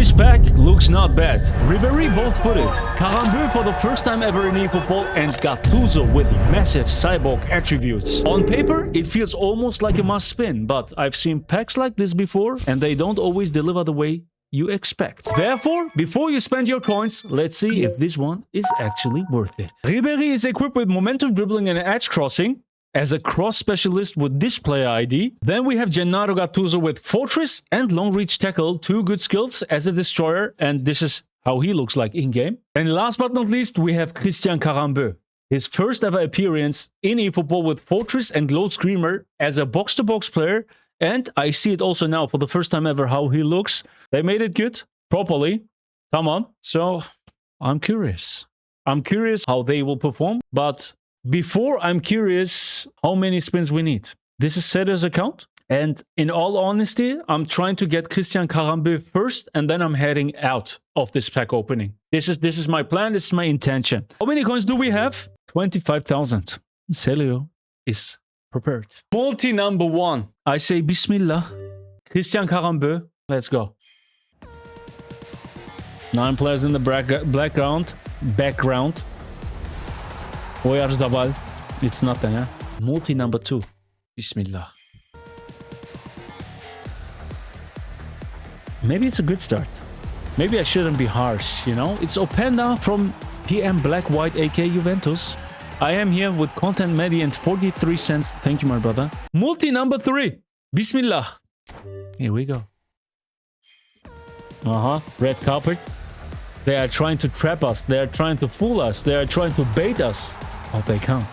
This pack looks not bad. Ribéry both-footed, Karembeu for the first time ever in eFootball, and Gattuso with massive cyborg attributes. On paper, it feels almost like a must-spin, but I've seen packs like this before, and they don't always deliver the way you expect. Therefore, before you spend your coins, let's see if this one is actually worth it. Ribéry is equipped with momentum dribbling and edge crossing as a cross specialist with this player ID. Then we have Gennaro Gattuso with fortress and long reach tackle, two good skills as a destroyer, and this is how he looks like in-game. And last but not least, we have Karembeu. His first ever appearance in eFootball with fortress and low screamer as a box-to-box player. And I see it also now for the first time ever how he looks. They made it good, properly. Come on. So, I'm curious. I'm curious how they will perform. But before I'm curious how many spins we need. This is Seda's account. And in all honesty, I'm trying to get Karembeu first. And then I'm heading out of this pack opening. This is my plan. This is my intention. How many coins do we have? 25,000. Celio is prepared. Multi number 1. I say Bismillah. Karembeu. Let's go. 9 players in the background. Oyarzabal. It's nothing, huh? Multi number 2. Bismillah. Maybe it's a good start. Maybe I shouldn't be harsh, you know? It's Openda from PM Black White AK Juventus. I am here with Content Mediant 43 cents. Thank you, my brother. Multi number 3. Bismillah. Here we go. Red carpet. They are trying to trap us. They are trying to fool us. They are trying to bait us. But they can't.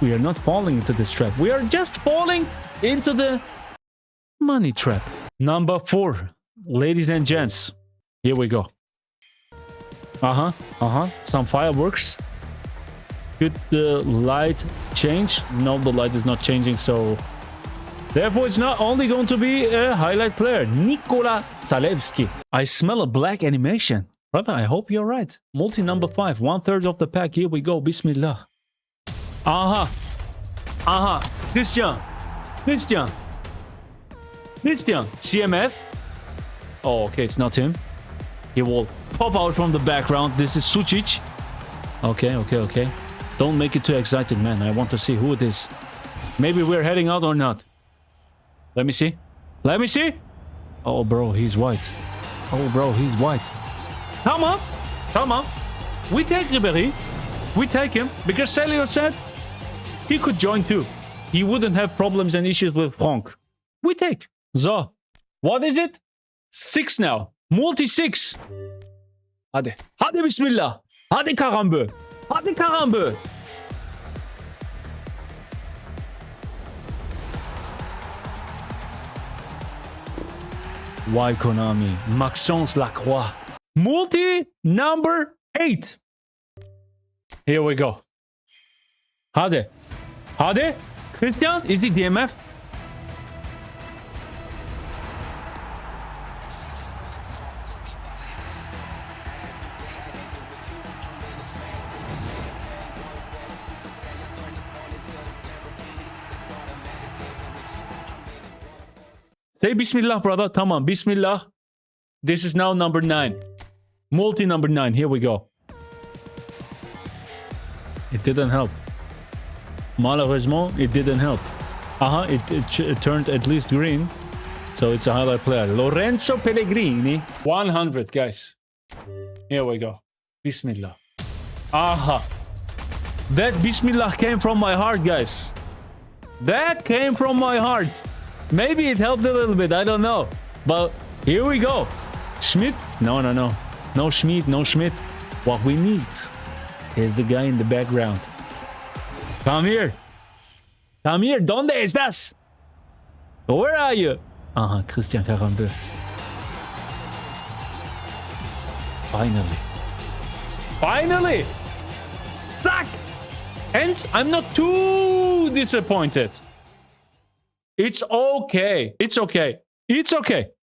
We are not falling into this trap. We are just falling into the money trap. Number 4. Ladies and gents. Here we go. Some fireworks. Could the light change? No, the light is not changing, so therefore it's not only going to be a highlight player. Nikola Zalewski. I smell a black animation. Brother, I hope you're right. Multi number 5. 1/3 of the pack. Here we go. Bismillah. Christian. CMF. Oh, okay, it's not him. He will pop out from the background. This is Sucic. Okay. Don't make it too exciting, man. I want to see who it is. Maybe we're heading out or not. Let me see. Oh, bro, he's white. Come on. We take Ribéry. We take him because Celio said he could join too. He wouldn't have problems and issues with Franck. We take. So, what is it? 6 now. Multi 6. Hadi Bismillah. Hadi Karembeu. Why Konami? Maxence Lacroix. Multi number 8. Here we go. Hadi. Christian, is he DMF? Say Bismillah, brother. Tamam, Bismillah. This is now number 9. Multi number 9. Here we go. It didn't help. Malheureusement, it didn't help. It turned at least green. So it's a highlight player. Lorenzo Pellegrini. 100, guys. Here we go. Bismillah. That Bismillah came from my heart, guys. That came from my heart. Maybe it helped a little bit, I don't know. But here we go. Schmidt? No. No Schmidt. What we need is the guy in the background. Come here. ¿Dónde estás? Where are you? Christian Karembeu. Finally. Zack! And I'm not too disappointed. It's okay.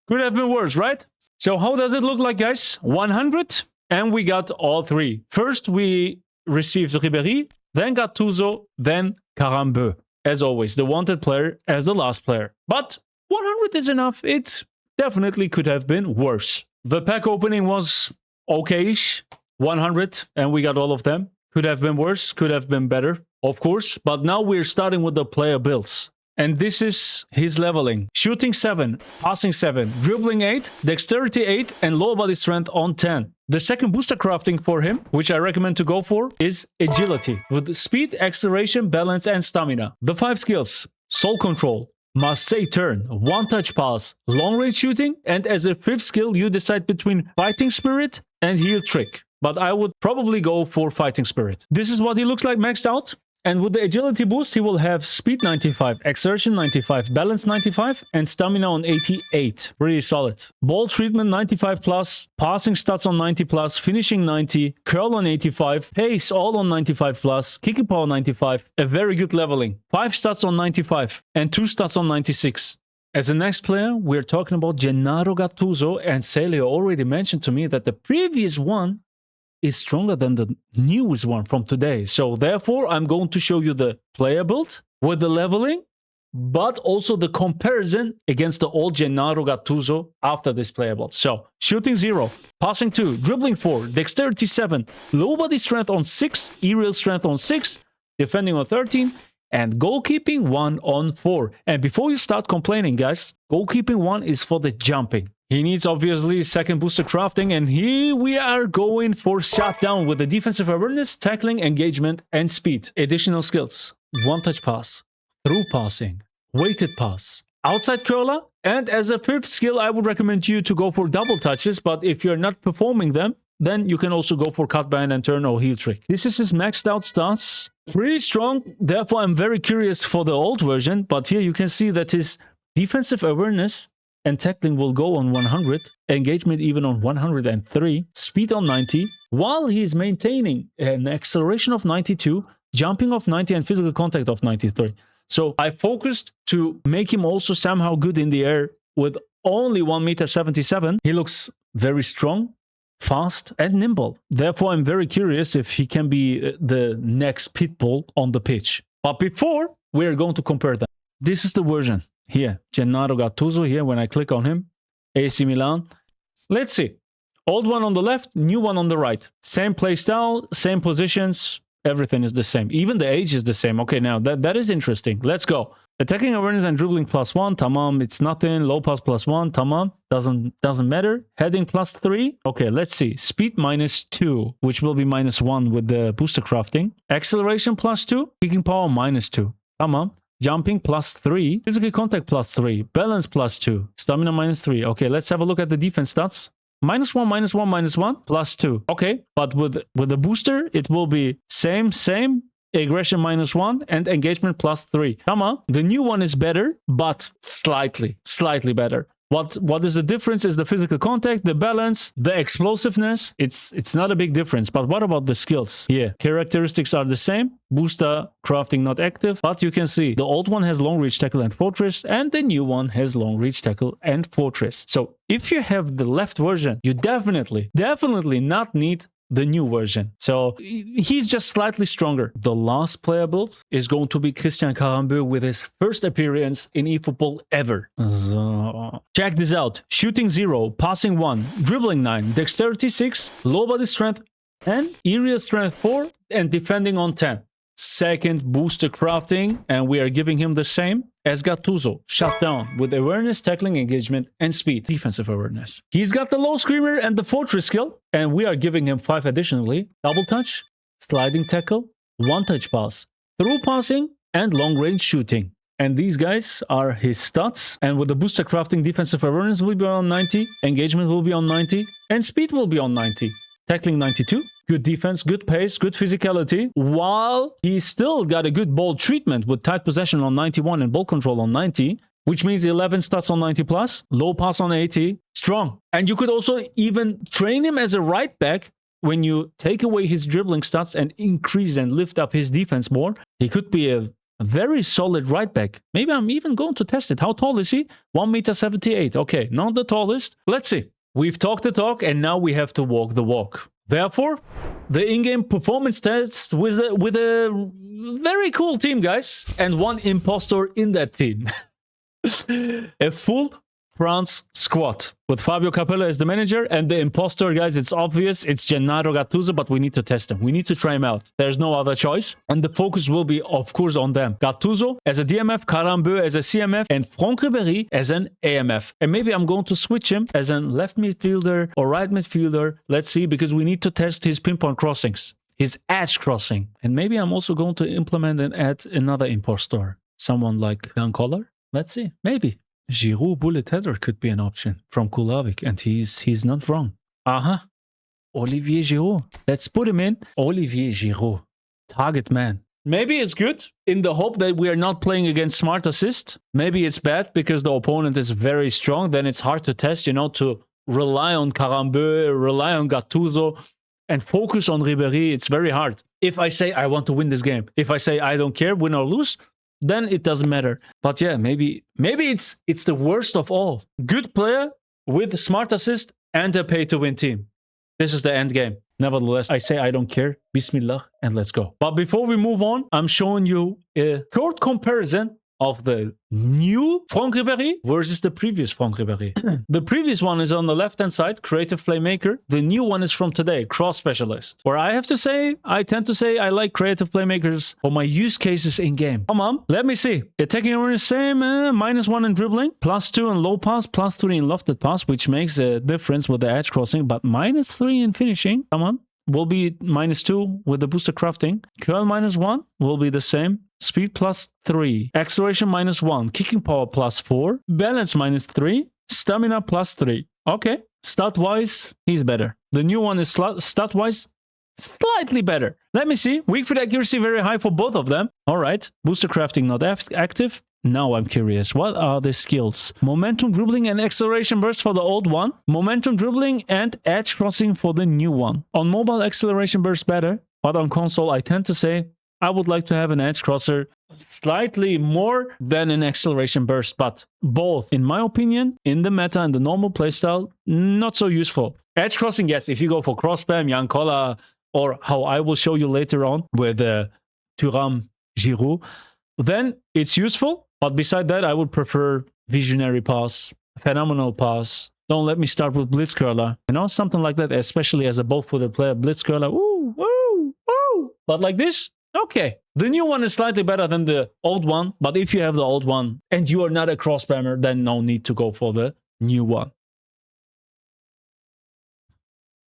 Could have been worse, right? So how does it look like, guys? 100, and we got all 3. First, we received Ribéry, then Gattuso, then Karembeu. As always, the wanted player as the last player. But 100 is enough. It definitely could have been worse. The pack opening was okay-ish, 100, and we got all of them. Could have been worse, could have been better, of course. But now we're starting with the player builds. And this is his leveling. Shooting 7, passing 7, dribbling 8, dexterity 8, and lower body strength on 10. The second booster crafting for him, which I recommend to go for, is agility, with speed, acceleration, balance, and stamina. The 5 skills: soul control, must say turn, one touch pass, long range shooting, and as a 5th skill, you decide between fighting spirit and heal trick. But I would probably go for fighting spirit. This is what he looks like maxed out. And with the agility boost, he will have speed 95, acceleration 95, balance 95, and stamina on 88. Pretty solid. Ball treatment 95 plus, passing stats on 90 plus, finishing 90, curl on 85, pace all on 95 plus, kicking power 95. A very good leveling. 5 stats on 95 and 2 stats on 96. As the next player, we're talking about Gennaro Gattuso, and Celio already mentioned to me that the previous one is stronger than the newest one from today. So therefore, I'm going to show you the player build with the leveling, but also the comparison against the old Gennaro Gattuso after this player build. So shooting 0, passing 2, dribbling 4, dexterity 7, low body strength on 6, aerial strength on 6, defending on 13, and goalkeeping 1 on 4. And before you start complaining, guys, goalkeeping 1 is for the jumping. He needs, obviously, second booster crafting, and here we are going for shutdown with the defensive awareness, tackling, engagement, and speed. Additional skills: one-touch pass, through passing, weighted pass, outside curler, and as a 5th skill, I would recommend you to go for double touches, but if you're not performing them, then you can also go for cut band and turn or heel trick. This is his maxed out stats. Pretty strong, therefore I'm very curious for the old version, but here you can see that his defensive awareness and tackling will go on 100, engagement even on 103, speed on 90, while he's maintaining an acceleration of 92, jumping of 90, and physical contact of 93. So I focused to make him also somehow good in the air with only 1.77 m. He looks very strong, fast, and nimble. Therefore, I'm very curious if he can be the next pitbull on the pitch. But before, we're going to compare them. This is the version. Here, Gennaro Gattuso here, when I click on him, AC Milan. Let's see. Old one on the left, new one on the right. Same play style, same positions, everything is the same. Even the age is the same. Okay, now that is interesting. Let's go. Attacking awareness and dribbling +1, tamam, it's nothing. Low pass +1, tamam, doesn't matter. Heading +3. Okay, let's see. Speed -2, which will be -1 with the booster crafting. Acceleration +2, kicking power -2. Tamam. Jumping +3, physical contact +3, balance +2, stamina -3. Okay, let's have a look at the defense stats. -1, -1, -1, +2. Okay, but with the booster, it will be same, aggression -1, and engagement +3. Come on, the new one is better, but slightly better. What is the difference is the physical contact, the balance, the explosiveness. It's not a big difference. But what about the skills? Here, characteristics are the same. Booster crafting not active. But you can see the old one has long reach tackle and fortress, and the new one has long reach tackle and fortress. So if you have the left version, you definitely not need the new version. So he's just slightly stronger. The last player build is going to be Christian Karembeu with his first appearance in eFootball ever. So check this out. Shooting 0, passing 1, dribbling 9, dexterity 6, low body strength and aerial strength 4, and defending on 10. Second booster crafting, and we are giving him the same as Gattuso, shut down with awareness, tackling, engagement, and speed, defensive awareness. He's got the low screamer and the fortress skill, and we are giving him 5 additionally. Double touch, sliding tackle, one touch pass, through passing, and long range shooting. And these guys are his stats. And with the booster crafting, defensive awareness will be on 90, engagement will be on 90, and speed will be on 90. Tackling 92. Good defense, good pace, good physicality, while he still got a good ball treatment with tight possession on 91 and ball control on 90, which means 11 stats on 90 plus, low pass on 80, strong. And you could also even train him as a right back when you take away his dribbling stats and increase and lift up his defense more. He could be a very solid right back. Maybe I'm even going to test it. How tall is he? 1.78 m. Okay, not the tallest. Let's see. We've talked the talk and now we have to walk the walk. Therefore, the in-game performance test with a very cool team, guys, and one impostor in that team. A full France squad with Fabio Capello as the manager, and the imposter, guys, it's obvious. It's Gennaro Gattuso, but we need to test him. We need to try him out. There's no other choice. And the focus will be, of course, on them. Gattuso as a DMF, Karembeu as a CMF, and Franck Ribéry as an AMF. And maybe I'm going to switch him as a left midfielder or right midfielder. Let's see, because we need to test his pinpoint crossings, his edge crossing. And maybe I'm also going to implement and add another impostor. Someone like Jan Koller. Let's see. Maybe. Giroud bullet header could be an option from Kulavik, and he's not wrong. Olivier Giroud. Let's put him in. Olivier Giroud. Target man. Maybe it's good in the hope that we are not playing against smart assist. Maybe it's bad because the opponent is very strong. Then it's hard to test, you know, to rely on Karembeu, rely on Gattuso, and focus on Ribéry. It's very hard. If I say I want to win this game, if I say I don't care, win or lose, then it doesn't matter. But yeah, maybe it's the worst of all. Good player with smart assist and a pay-to-win team. This is the end game. Nevertheless, I say I don't care. Bismillah, and let's go. But before we move on, I'm showing you a third comparison of the new Franck Ribéry versus the previous Franck Ribéry. The previous one is on the left-hand side, creative playmaker. The new one is from today, cross specialist. Where I have to say, I tend to say I like creative playmakers for my use cases in game. Come on, let me see. Attacking around the same, -1 in dribbling, +2 in low pass, +3 in lofted pass, which makes a difference with the edge crossing, but -3 in finishing. Come on. Will be -2 with the booster crafting. Curl -1 will be the same. Speed +3. Acceleration -1. Kicking power +4. Balance -3. Stamina +3. Okay. Stat-wise, he's better. The new one is stat-wise slightly better. Let me see. Weak foot accuracy very high for both of them. All right. Booster crafting not active. Now I'm curious. What are the skills? Momentum dribbling and acceleration burst for the old one. Momentum dribbling and edge crossing for the new one. On mobile, acceleration burst better. But on console, I tend to say I would like to have an edge crosser slightly more than an acceleration burst. But both, in my opinion, in the meta and the normal playstyle, not so useful. Edge crossing, yes, if you go for cross spam, Jan Koller, or how I will show you later on with Thuram, Giroud, then it's useful. But beside that, I would prefer visionary pass, phenomenal pass. Don't let me start with blitzcurler. You know, something like that, especially as a ball-footed player. Blitzcurler, woo, woo, woo. But like this, okay. The new one is slightly better than the old one. But if you have the old one and you are not a cross spammer, then no need to go for the new one.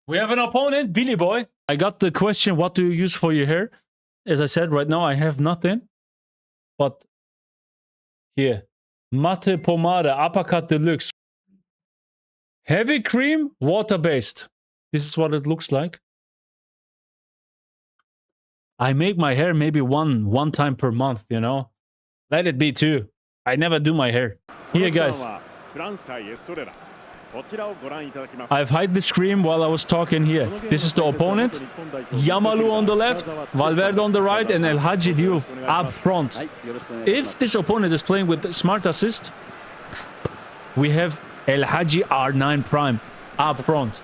We have an opponent, Billy Boy. I got the question, what do you use for your hair? As I said, right now I have nothing. But here, Matte Pomade, Uppercut Deluxe. Heavy cream, water-based. This is what it looks like. I make my hair maybe one time per month, you know. Let it be too. I never do my hair. Here, guys. I've hid the screen while I was talking here. This is the opponent. Yamalu on the left, Valverde on the right, and El Hadji Diouf up front. If this opponent is playing with smart assist, we have El Hadji R9 Prime up front.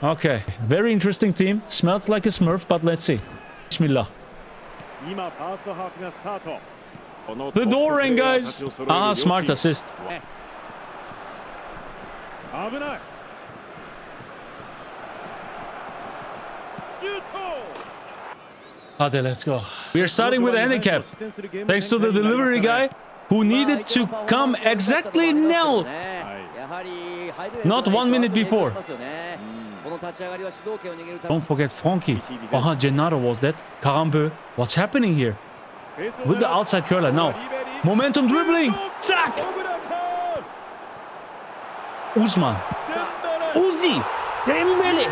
Okay, very interesting team. Smells like a Smurf, but let's see. Bismillah. The door ring, guys. Smart assist. Okay, let's go. We are starting with a handicap. Thanks to the delivery guy who needed to come exactly now. Not 1 minute before. Don't forget Francky. Gennaro was that. Karembeu. What's happening here? With the outside curler now. Momentum dribbling. Zack! Usman. Uzi. Dembele.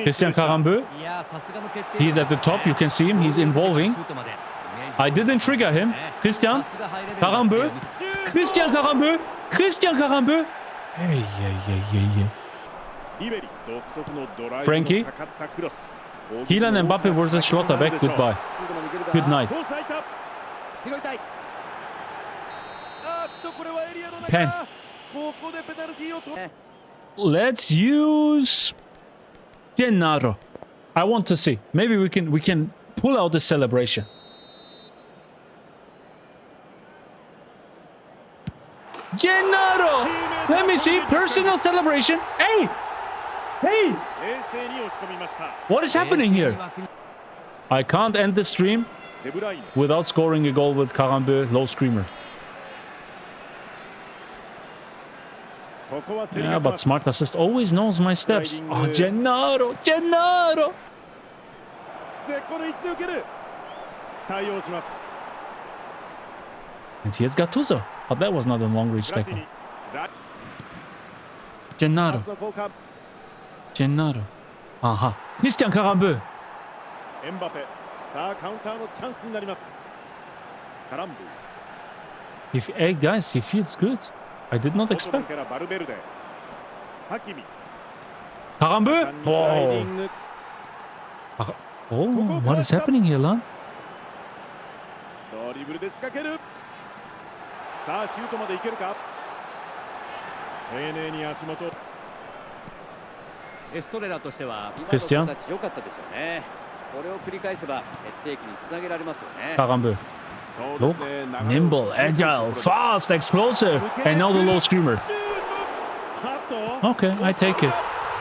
Christian Karembeu. He's at the top. You can see him. He's involving. I didn't trigger him. Christian Karembeu. Christian Karembeu. Christian Karembeu. Hey, Frankie. Kylian Mbappe versus Schlotterbeck. Goodbye. Good night. Pen. Let's use Gennaro. I want to see. Maybe we can pull out the celebration. Gennaro! Let me see. Personal celebration. Hey! Hey! What is happening here? I can't end the stream without scoring a goal with Karembeu. Low screamer. Yeah, but Smart Assist always knows my steps. Oh, Gennaro! Gennaro! And here's Gattuso. But that was not a long reach tackle. Gennaro. Gennaro. Aha. Christian Karembeu. Hey guys, he feels good. I did not expect. Karembeu. Oh. Oh, what is happening here, Lan? Christian. Karembeu. Look, nimble, agile, fast, explosive, and now the low screamer. Okay, I take it.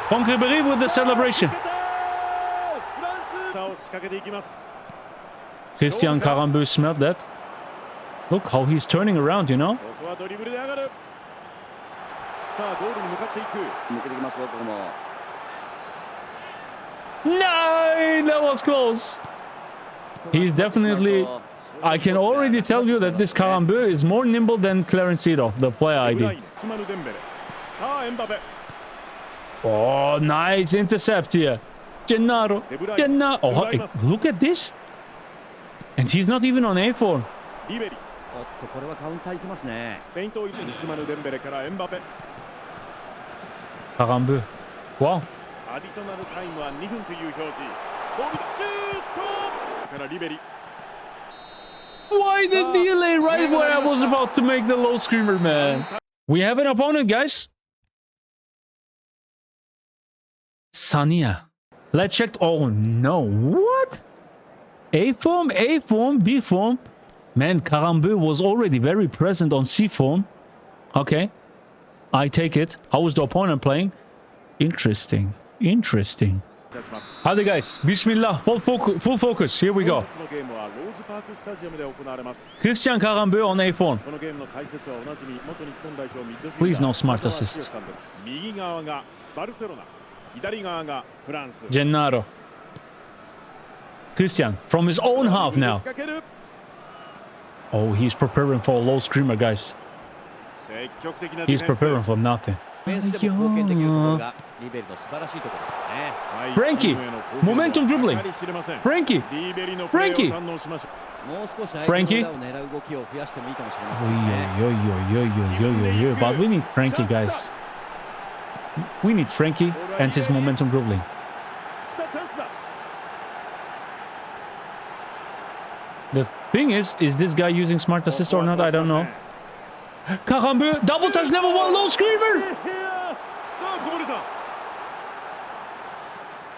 Franck Ribéry with the celebration. Christian Karembeu smelled that. Look how he's turning around, you know? No, that was close. He's definitely... I can already tell you that this Karembeu is more nimble than Clarencito, the player ID. Oh, nice intercept here. Gennaro. Gennaro. Oh, look at this. And he's not even on A form. Karembeu. Wow. Why the delay right where I was about to make the low screamer, man? We have an opponent, guys. Sania. Let's check. Oh, no. What? A form, A form, B form. Man, Karembeu was already very present on C form. Okay. I take it. How is the opponent playing? Interesting. Interesting. Hadi guys. Bismillah. Full focus. Here we go. Christian Karembeu on A form. Please no smart assist. Gennaro. Christian from his own half now. Oh, he's preparing for a low screamer, guys. He's preparing for nothing. Frankie, momentum dribbling. Frankie, Frankie. Frankie. But we need Frankie, guys. We need Frankie and his momentum dribbling. The thing is this guy using smart assist or not? I don't know. Karembeu, double touch, never won, low screamer!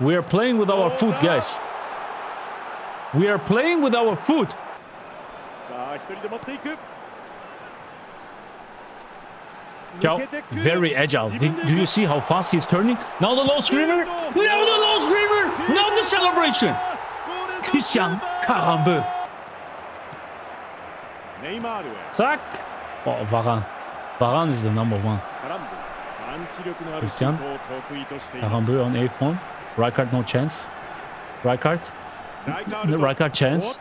We are playing with our foot, guys. We are playing with our foot. Ciao. Very agile. Do you see how fast he's turning? Now the low screamer. Now the low screamer. Now the celebration. Christian Karembeu. Zack. Oh, Varane. Varane is the number one. Christian Karembeu on A form. Rijkaard, no chance. Rijkaard. Rijkaard chance.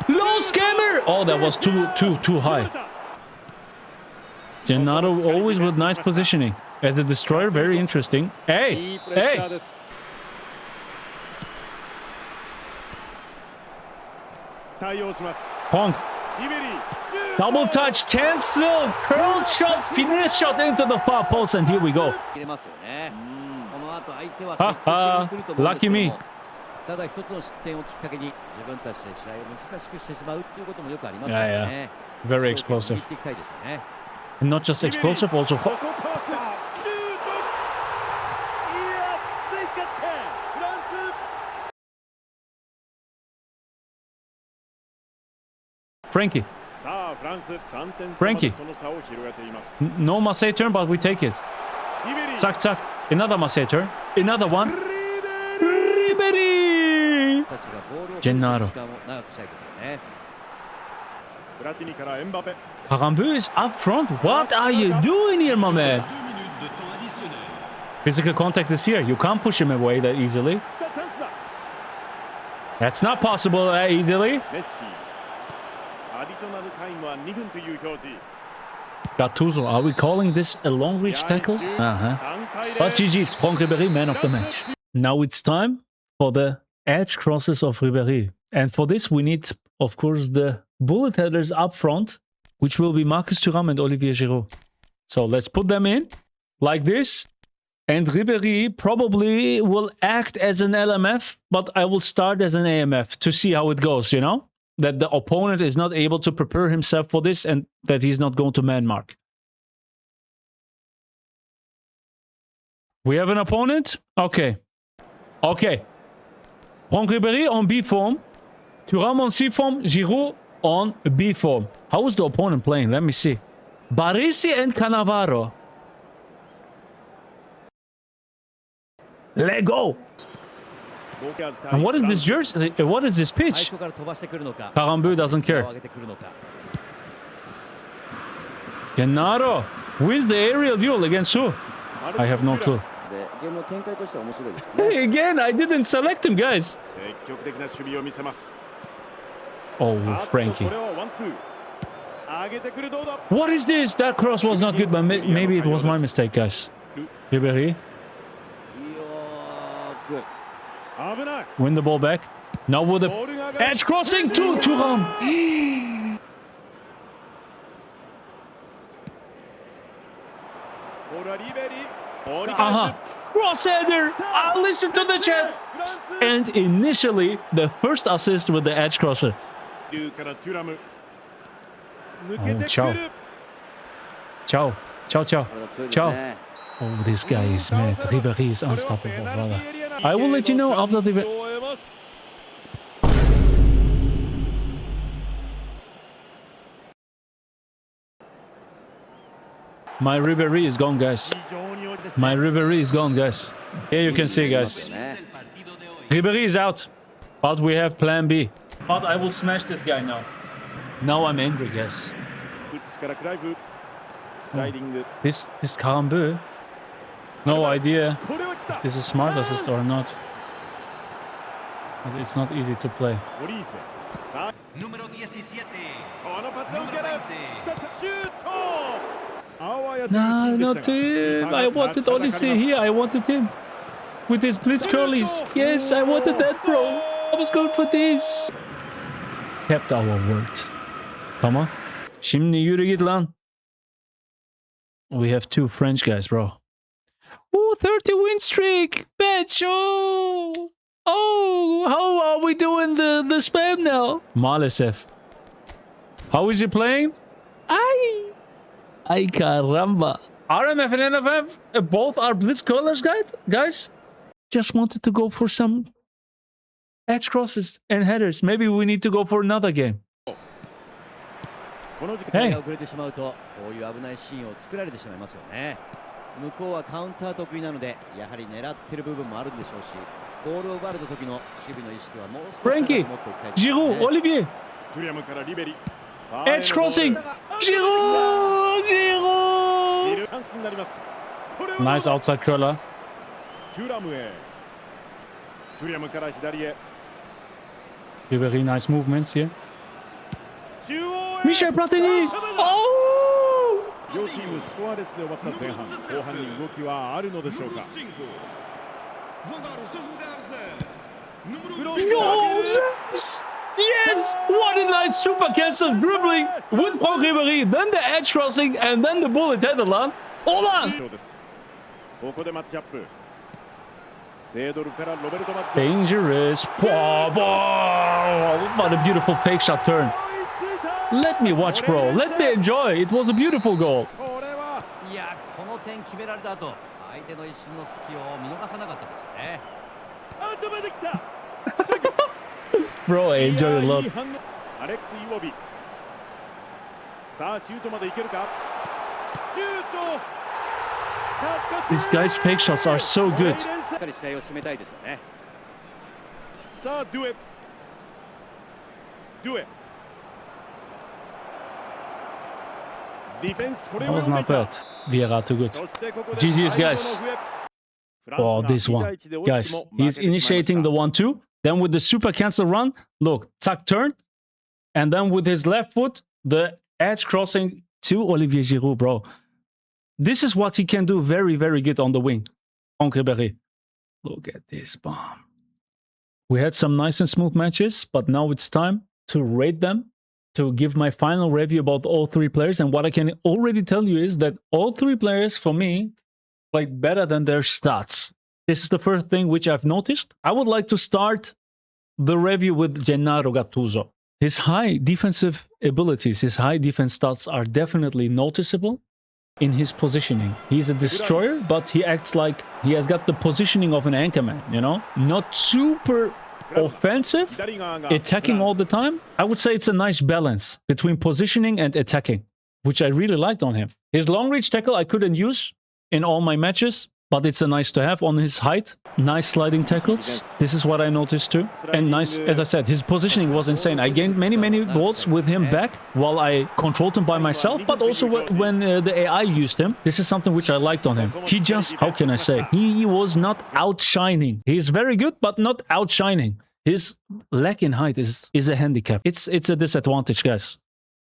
Low scammer! Oh, that was too high. Gennaro always with nice positioning. As the destroyer, very interesting. Hey! Hey! Franck. Double touch, cancel, curl shot, finish shot into the far post, and here we go. Haha, lucky me. Yeah. Very explosive. And not just explosive, also... Frankie. Frankie. No Marseille turn, but we take it. Zack, zack. Another Marseille turn. Another one. Ribéry. Gennaro. Karembeu is up front. What are you doing here, my man? Physical contact is here. You can't push him away that easily. That's not possible that easily. Gattuso, are we calling this a long reach tackle? But GG's, Franck Ribéry, man of the match. Now it's time for the edge crosses of Ribéry. And for this we need, of course, the bullet headers up front, which will be Marcus Thuram and Olivier Giroud. So let's put them in, like this. And Ribéry probably will act as an LMF, but I will start as an AMF to see how it goes, you know? That the opponent is not able to prepare himself for this and that he's not going to man mark. We have an opponent? Okay. Okay. Franck Ribéry on B form. Thuram on C form. Giroud on B form. How is the opponent playing? Let me see. Baresi and Cannavaro. Let go. And what is this jersey? What is this pitch? Karembeu doesn't care. Gennaro wins the aerial duel against who? I have no clue. Hey, again, I didn't select him, guys. Oh, Frankie. What is this? That cross was not good, but maybe it was my mistake, guys. Ribéry. Win the ball back. Now with the edge crossing to Thuram. Cross header. Listen to the chat. And initially, the first assist with the edge crosser. Oh, ciao. Ciao. Ciao, ciao. Ciao. Oh, this guy is mad. Ribéry is unstoppable, brother. I will let you know after the... My Ribéry is gone, guys. My Ribéry is gone, guys. Here you can see, guys. Ribéry is out. But we have plan B. But I will smash this guy now. Now I'm angry, guys. Oh. This Karembeu. No idea if this is smart assist or not. But it's not easy to play. Nah, not him. I wanted Olise here. I wanted him. With his blitz curlies. Yes, I wanted that, bro. I was going for this. Kept our word. Tamam. Şimdi yürü git lan. We have two French guys, bro. Ooh, 30 win streak! Bitch! Oh, how are we doing the spam now? Malesev. How is he playing? Ay, caramba. RMF and NFF, both are blitz curlers, guys. Just wanted to go for some edge crosses and headers. Maybe we need to go for another game. Hey. Frankie, Giroud, Olivier. Edge crossing. Giroud. Nice outside curler. Very nice movements here. Michel Platini. Oh! Yes! Yes! What a nice super cancel dribbling with Franck Ribéry, then the edge crossing, and then the bullet header, lan. Hold on! Dangerous. What a beautiful fake shot turn. Let me watch, bro. Let me enjoy. It was a beautiful goal. Bro, I enjoy it a lot. These guys' fake shots are so good. That was not bad. Vieira too good. GG's, guys. Oh, this one. Guys, he's initiating the 1-2. Then with the super cancel run, look, tuck turn. And then with his left foot, the edge crossing to Olivier Giroud, bro. This is what he can do very, very good on the wing. Franck Ribéry. Look at this bomb. We had some nice and smooth matches, but now it's time to rate them, to give my final review about all three players. And what I can already tell you is that all three players, for me, played better than their stats. This is the first thing which I've noticed. I would like to start the review with Gennaro Gattuso. His high defensive abilities, his high defense stats are definitely noticeable in his positioning. He's a destroyer, but he acts like he has got the positioning of an anchorman, you know? Not super offensive, attacking all the time. I would say it's a nice balance between positioning and attacking, which I really liked on him. His long reach tackle I couldn't use in all my matches, but it's a nice to have on his height. Nice sliding tackles. This is what I noticed too. And nice, as I said, his positioning was insane. I gained many balls with him back while I controlled him by myself, but also when the AI used him. This is something which I liked on him. He just, how can I say, he was not outshining. He's very good, but not outshining. His lack in height is a handicap. It's a disadvantage, guys.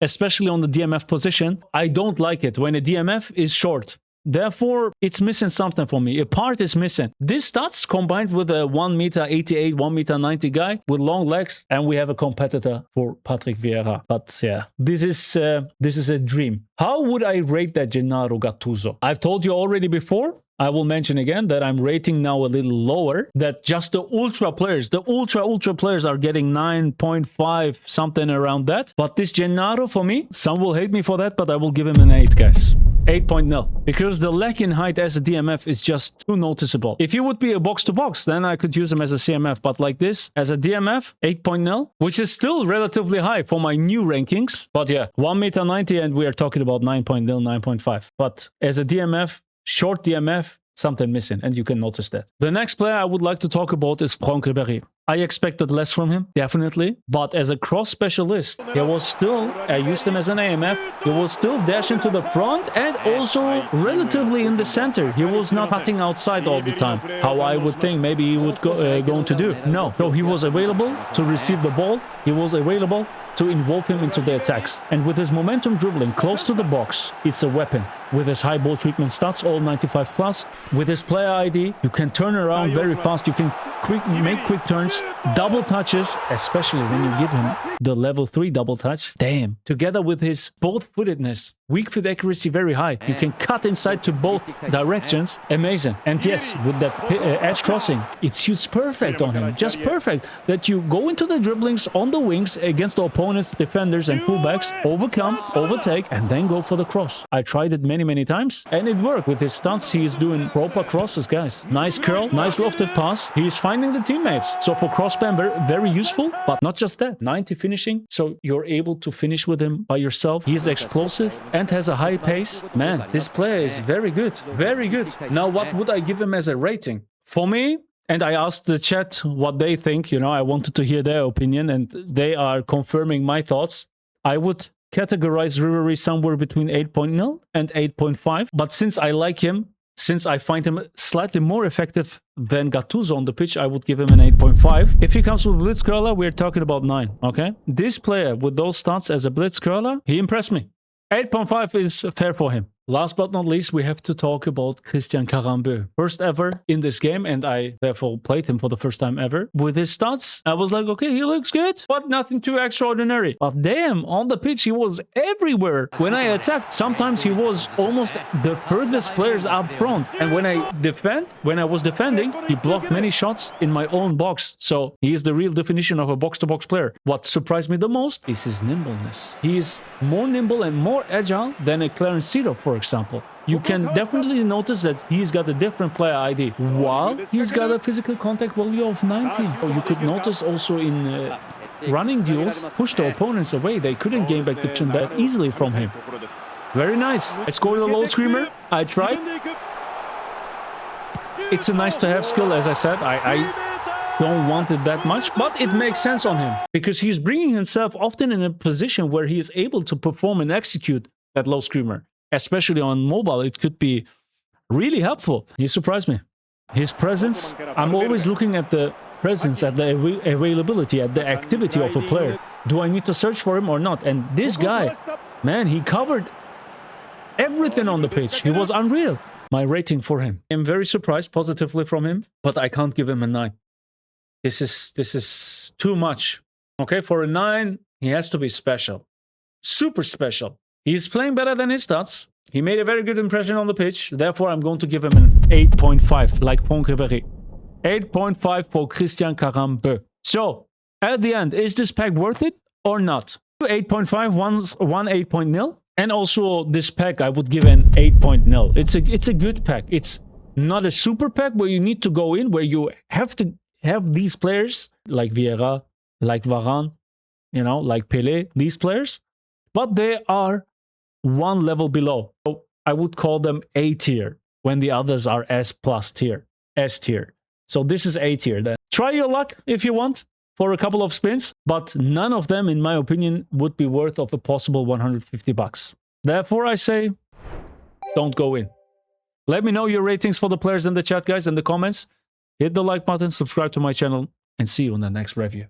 Especially on the DMF position. I don't like it when a DMF is short. Therefore, it's missing something for me. A part is missing. These stats combined with a 1m88, 1m90 guy with long legs, and we have a competitor for Patrick Vieira. But yeah, this is a dream. How would I rate that Gennaro Gattuso? I've told you already before. I will mention again that I'm rating now a little lower, that just the ultra players, the ultra players are getting 9.5, something around that. But this Gennaro, for me, some will hate me for that, but I will give him an 8, guys. 8.0. Because the lack in height as a DMF is just too noticeable. If he would be a box-to-box, then I could use him as a CMF. But like this, as a DMF, 8.0, which is still relatively high for my new rankings. But yeah, 1m90 and we are talking about 9.0, 9.5. But as a DMF, short DMF, something missing, and you can notice that. The next player I would like to talk about is Franck Ribéry. I expected less from him, definitely, but as a cross specialist, he was still, I used him as an AMF, he was still dashing to the front and also relatively in the center. He was not cutting outside all the time, how I would think maybe he would going to do. No, so he was available to receive the ball, he was available to involve him into the attacks. And with his momentum dribbling close to the box, it's a weapon. With his high ball treatment stats, all 95 plus, with his player ID, you can turn around very fast, you can make quick turns, double touches, especially when you give him the level 3 double touch. Damn. Together with his both-footedness, weak foot accuracy very high. You can cut inside to both directions. Amazing. And yes, with that edge crossing, it suits perfect on him. Just perfect. That you go into the dribblings on the wings against the opponent's defenders and fullbacks, overcome, overtake, and then go for the cross. I tried it many times, and it worked. With his stunts, he is doing proper crosses, guys. Nice curl, nice lofted pass. He is finding the teammates. So for crossband, very useful, but not just that. 90 finishing, so you're able to finish with him by yourself. He's explosive and has a high pace. Man, this player is very good. Very good. Now, what would I give him as a rating? For me, and I asked the chat what they think, you know, I wanted to hear their opinion, and they are confirming my thoughts. I would categorize Ribéry somewhere between 8.0 and 8.5. But since I like him, since I find him slightly more effective than Gattuso on the pitch, I would give him an 8.5. If he comes with blitz curler, we're talking about 9, okay? This player with those stats as a blitz curler, he impressed me. 8.5 is fair for him. Last but not least, we have to talk about Christian Karembeu. First ever in this game, and I therefore played him for the first time ever. With his stats, I was like, okay, he looks good, but nothing too extraordinary. But damn, on the pitch, he was everywhere. When I attacked, sometimes he was almost the furthest players up front. And when I was defending, he blocked many shots in my own box. So he is the real definition of a box-to-box player. What surprised me the most is his nimbleness. He is more nimble and more agile than a Clarence Seedorf, for example. You can definitely notice that he's got a different player ID, while he's got a physical contact value of 19. You could notice also in running duels, pushed the opponents away. They couldn't gain back the pin that easily from him. Very nice. I scored a low screamer. I tried. It's a nice to have skill, as I said. I don't want it that much, but it makes sense on him because he's bringing himself often in a position where he is able to perform and execute that low screamer. Especially on mobile, it could be really helpful. He surprised me. His presence, I'm always looking at the presence, at the availability, at the activity of a player. Do I need to search for him or not? And this guy, man, he covered everything on the pitch. He was unreal. My rating for him. I'm very surprised positively from him, but I can't give him a 9. This is too much. Okay, for a 9, he has to be special. Super special. He's playing better than his stats. He made a very good impression on the pitch. Therefore, I'm going to give him an 8.5, like Franck Ribéry. 8.5 for Christian Karembeu. So, at the end, is this pack worth it or not? 8.5, one 8.0. And also, this pack, I would give an 8.0. It's a good pack. It's not a super pack where you need to go in, where you have to have these players, like Vieira, like Varane, you know, like Pelé, these players. But they are one level below. So I would call them A tier when the others are S plus tier, S tier. So this is A tier. Then try your luck if you want for a couple of spins, but none of them, in my opinion, would be worth of a possible 150 bucks. Therefore, I say, don't go in. Let me know your ratings for the players in the chat, guys, in the comments. Hit the like button, subscribe to my channel, and see you in the next review.